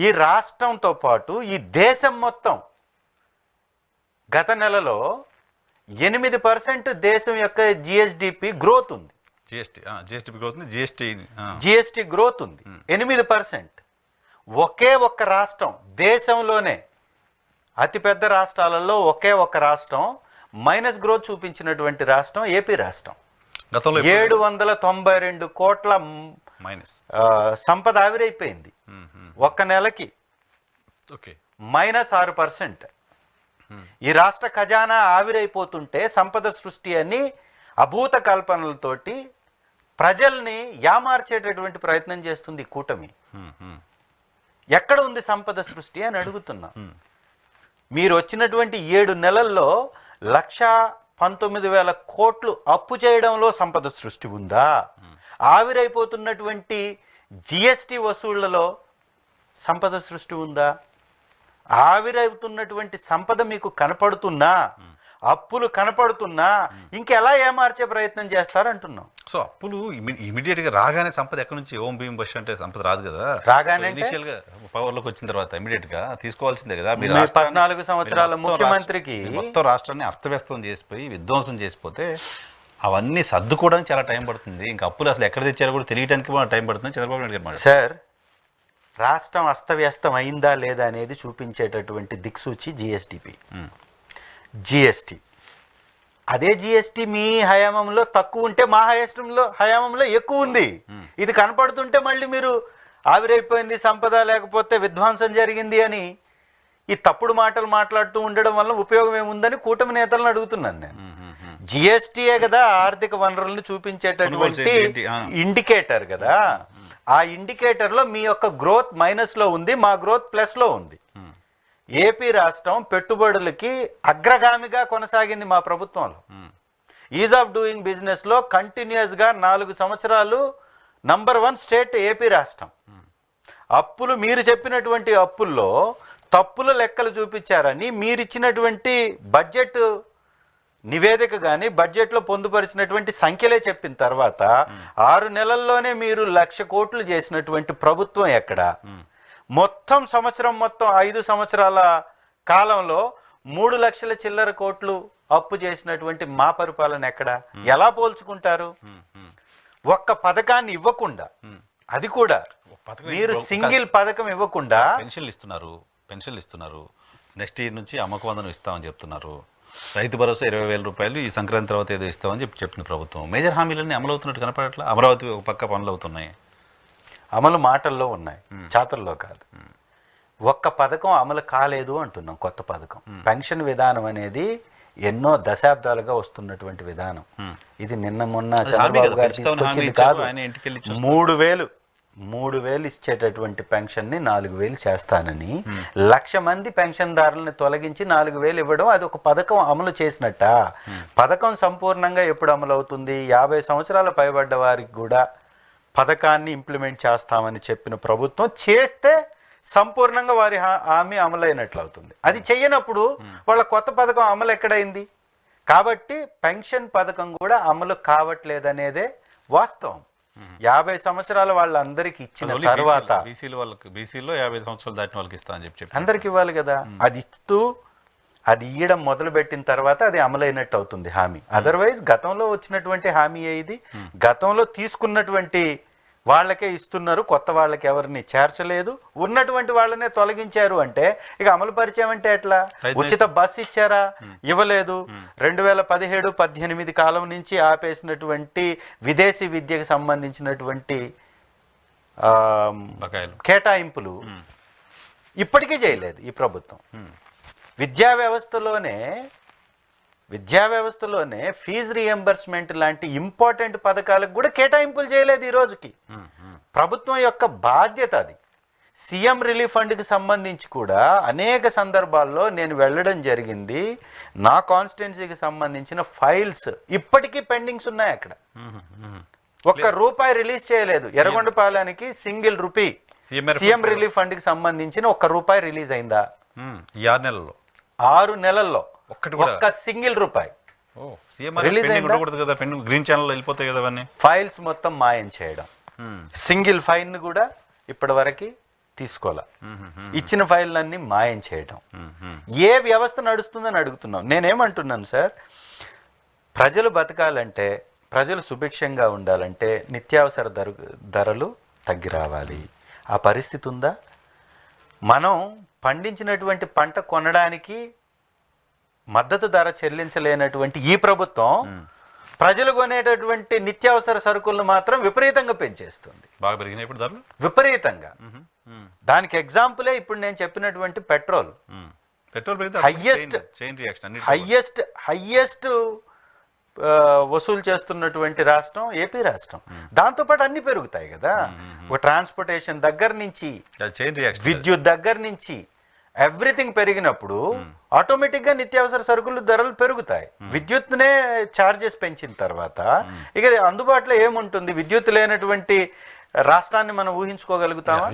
ఈ రాష్ట్రంతో పాటు ఈ దేశం మొత్తం గత నెలలో 8% దేశం యొక్క జిఎస్డిపి గ్రోత్ ఉంది. జిఎస్టి గ్రోత్ ఉంది 8%. ఒకే ఒక్క రాష్ట్రం దేశంలోనే అతిపెద్ద రాష్ట్రాలలో ఒకే ఒక్క రాష్ట్రం మైనస్ గ్రోత్ చూపించినటువంటి రాష్ట్రం ఏపీ రాష్ట్రం. 792 కోట్ల సంపద ఆవిరైపోయింది ఒక్క నెలకి, -6%. ఈ రాష్ట్ర ఖజానా ఆవిరైపోతుంటే సంపద సృష్టి అని అభూత కల్పనలతోటి ప్రజల్ని యామార్చేటటువంటి ప్రయత్నం చేస్తుంది కూటమి. ఎక్కడ ఉంది సంపద సృష్టి అని అడుగుతున్నా. మీరు వచ్చినటువంటి 7 నెలల్లో 1,19,000 కోట్లు అప్పు చేయడంలో సంపద సృష్టి ఉందా? ఆవిరైపోతున్నటువంటి జిఎస్టి వసూళ్లలో సంపద సృష్టి ఉందా? ఆవిరైతున్నటువంటి సంపద మీకు కనపడుతున్నా, అప్పులు కనపడుతున్నా ఇంకెలా ఏమార్చే ప్రయత్నం చేస్తారంటున్నాం. సో అప్పులు ఇమీడియట్ గా రాగానే సంపద ఎక్కడి నుంచి ఓం భీమ్ బస్ అంటే సంపద రాదు కదా. రాగానే ఇనిషియల్ గా పవర్ లోకి వచ్చిన తర్వాత ఇమీడియట్ గా తీసుకోవాల్సిందే కదా. మీరు 14 సంవత్సరాల ముఖ్యమంత్రికి మొత్తం రాష్ట్రాన్ని అస్తవ్యస్తం చేసిపోయి విధ్వంసం చేసిపోతే అవన్నీ సర్దుకోవడానికి చాలా టైం పడుతుంది. ఇంకా అప్పులు అసలు ఎక్కడ తెచ్చారో కూడా తెలియడానికి టైం పడుతుంది. చంద్రబాబు నాయుడు గారు సార్, రాష్ట్రం అస్తవ్యస్తం అయిందా లేదా అనేది చూపించేటటువంటి దిక్సూచి జిఎస్టి. అదే జిఎస్టి మీ హయాంలో తక్కువ ఉంటే మా హయాంలో ఎక్కువ ఉంది. ఇది కనపడుతుంటే మళ్ళీ మీరు ఆవిరైపోయింది సంపద లేకపోతే విధ్వంసం జరిగింది అని ఈ తప్పుడు మాటలు మాట్లాడుతూ ఉండడం వల్ల ఉపయోగం ఏముందని కూటమి నేతలను అడుగుతున్నాను నేను. జిఎస్టియే కదా ఆర్థిక వనరులను చూపించేటటువంటి ఇండికేటర్ కదా. ఆ ఇండికేటర్లో మీ యొక్క గ్రోత్ మైనస్లో ఉంది, మా గ్రోత్ ప్లస్లో ఉంది. ఏపీ రాష్ట్రం పెట్టుబడులకి అగ్రగామిగా కొనసాగింది మా ప్రభుత్వంలో. ఈజ్ ఆఫ్ డూయింగ్ బిజినెస్లో కంటిన్యూస్గా 4 సంవత్సరాలు నంబర్ 1 స్టేట్ ఏపీ రాష్ట్రం. అప్పులు మీరు చెప్పినటువంటి అప్పుల్లో తప్పుల లెక్కలు చూపించారని మీరిచ్చినటువంటి బడ్జెట్ నివేదిక కానీ బడ్జెట్లో పొందుపరిచినటువంటి సంఖ్యలే చెప్పిన తర్వాత 6 నెలల్లోనే మీరు 1,00,000 కోట్లు చేసినటువంటి ప్రభుత్వం ఎక్కడ? మొత్తం 5 సంవత్సరాల కాలంలో 3 లక్షల చిల్లర కోట్లు అప్పు చేసినటువంటి మా పరిపాలన ఎక్కడ? ఎలా పోల్చుకుంటారు? ఒక్క పథకాన్ని ఇవ్వకుండా, అది కూడా మీరు సింగిల్ పథకం ఇవ్వకుండా పెన్షన్లు ఇస్తున్నారు. నెక్స్ట్ ఇయర్ నుంచి అమ్మక వందనం ఇస్తామని చెప్తున్నారు. రైతు భరోసా 20,000 రూపాయలు ఈ సంక్రాంతి తర్వాత ఏదో ఇస్తామని చెప్పింది ప్రభుత్వం. మేజర్ హామీలన్నీ అమలు అవుతున్నట్టు కనపడట్లా. అమరావతి ఒక పక్క పనులు అవుతున్నాయి. అమలు మాటల్లో ఉన్నాయి, చాతల్లో కాదు. ఒక్క పథకం అమలు కాలేదు అంటున్నాం. కొత్త పథకం పెన్షన్ విధానం అనేది ఎన్నో దశాబ్దాలుగా వస్తున్నటువంటి విధానం. ఇది నిన్న మొన్న చంద్రబాబు గారు తీసుకొచ్చింది కాదు. 3,000 ఇచ్చేటటువంటి పెన్షన్ని 4,000 చేస్తానని 1,00,000 మంది పెన్షన్దారులను తొలగించి 4,000 ఇవ్వడం అది ఒక పథకం అమలు చేసినట్ట. పథకం సంపూర్ణంగా ఎప్పుడు అమలు అవుతుంది? 50 సంవత్సరాల పైబడ్డ వారికి కూడా పథకాన్ని ఇంప్లిమెంట్ చేస్తామని చెప్పిన ప్రభుత్వం చేస్తే సంపూర్ణంగా వారి హామీ అమలైనట్లు అవుతుంది. అది చెయ్యనప్పుడు వాళ్ళ కొత్త పథకం అమలు ఎక్కడైంది? కాబట్టి పెన్షన్ పథకం కూడా అమలు కావట్లేదనేదే వాస్తవం. 50 సంవత్సరాలు వాళ్ళందరికి ఇచ్చిన తర్వాత బీసీలో 50 సంవత్సరాలు దాటిన వాళ్ళకి ఇస్తా అని చెప్పి అందరికి ఇవ్వాలి కదా. అది ఇస్తూ అది ఇయ్యడం మొదలుపెట్టిన తర్వాత అది అమలైనట్టు అవుతుంది హామీ. అదర్వైజ్ గతంలో వచ్చినటువంటి హామీ ఇది. గతంలో తీసుకున్నటువంటి వాళ్ళకే ఇస్తున్నారు, కొత్త వాళ్ళకి ఎవరిని చేర్చలేదు. ఉన్నటువంటి వాళ్ళనే తొలగించారు అంటే ఇక అమలు పరిచయం అంటే ఎట్లా? ఉచిత బస్సు ఇచ్చారా? ఇవ్వలేదు. 2017-18 కాలం నుంచి ఆపేసినటువంటి విదేశీ విద్యకు సంబంధించినటువంటి కేటాయింపులు ఇప్పటికీ చేయలేదు ఈ ప్రభుత్వం. విద్యా వ్యవస్థలోనే ఫీజు రియంబర్స్మెంట్ లాంటి ఇంపార్టెంట్ పథకాలకు కూడా కేటాయింపులు చేయలేదు ఈ రోజుకి. ప్రభుత్వం యొక్క బాధ్యత అది. సీఎం రిలీఫ్ ఫండ్కి సంబంధించి కూడా అనేక సందర్భాల్లో నేను వెళ్ళడం జరిగింది. నా కాన్స్టిట్యున్సీకి సంబంధించిన ఫైల్స్ ఇప్పటికీ పెండింగ్స్ ఉన్నాయి. అక్కడ ₹1 రిలీజ్ చేయలేదు. ఎర్రగొండపాలెనికి సింగిల్ రూపీ సీఎం రిలీఫ్ ఫండ్కి సంబంధించిన ₹1 రిలీజ్ అయిందా? 6 నెలల్లో ఒక్క సింగిల్ రూపాయి రిలీజ్ అయిందా? గ్రీన్ ఛానల్ వెళ్ళిపోతాయి కదా. ఫైల్స్ మొత్తం మాయం చేయడం, సింగిల్ ఫైల్ ను కూడా ఇప్పటి వరకు తీసుకోవాలా, ఇచ్చిన ఫైళ్ళన్నీ మాయం చేయడం. ఏ వ్యవస్థ నడుస్తుందని అడుగుతున్నాం. నేనేమంటున్నాను సార్, ప్రజలు బతకాలంటే, ప్రజలు సుభిక్షంగా ఉండాలంటే నిత్యావసర ధరలు తగ్గి రావాలి. ఆ పరిస్థితి ఉందా? మనం పండించినటువంటి పంట కొనడానికి మద్దతు ధర చెల్లించలేనటువంటి ఈ ప్రభుత్వం ప్రజలు కొనేటటువంటి నిత్యావసర సరుకులను మాత్రం విపరీతంగా పెంచేస్తుంది. బాగా పెరిగినాయి ఇప్పుడు ధరలు విపరీతంగా. దానికి ఎగ్జాంపులే ఇప్పుడు నేను చెప్పినటువంటి పెట్రోల్. హైయెస్ట్ వసూలు చేస్తున్నటువంటి రాష్ట్రం ఏపీ రాష్ట్రం. దాంతోపాటు అన్ని పెరుగుతాయి కదా. ఒక ట్రాన్స్పోర్టేషన్ దగ్గర నుంచి, విద్యుత్ దగ్గర నుంచి ఎవ్రీథింగ్ పెరిగినప్పుడు ఆటోమేటిక్గా నిత్యావసర సరుకులు ధరలు పెరుగుతాయి. విద్యుత్నే ఛార్జెస్ పెంచిన తర్వాత ఇక అందుబాటులో ఏముంటుంది? విద్యుత్ లేనటువంటి రాష్ట్రాన్ని మనం ఊహించుకోగలుగుతామా?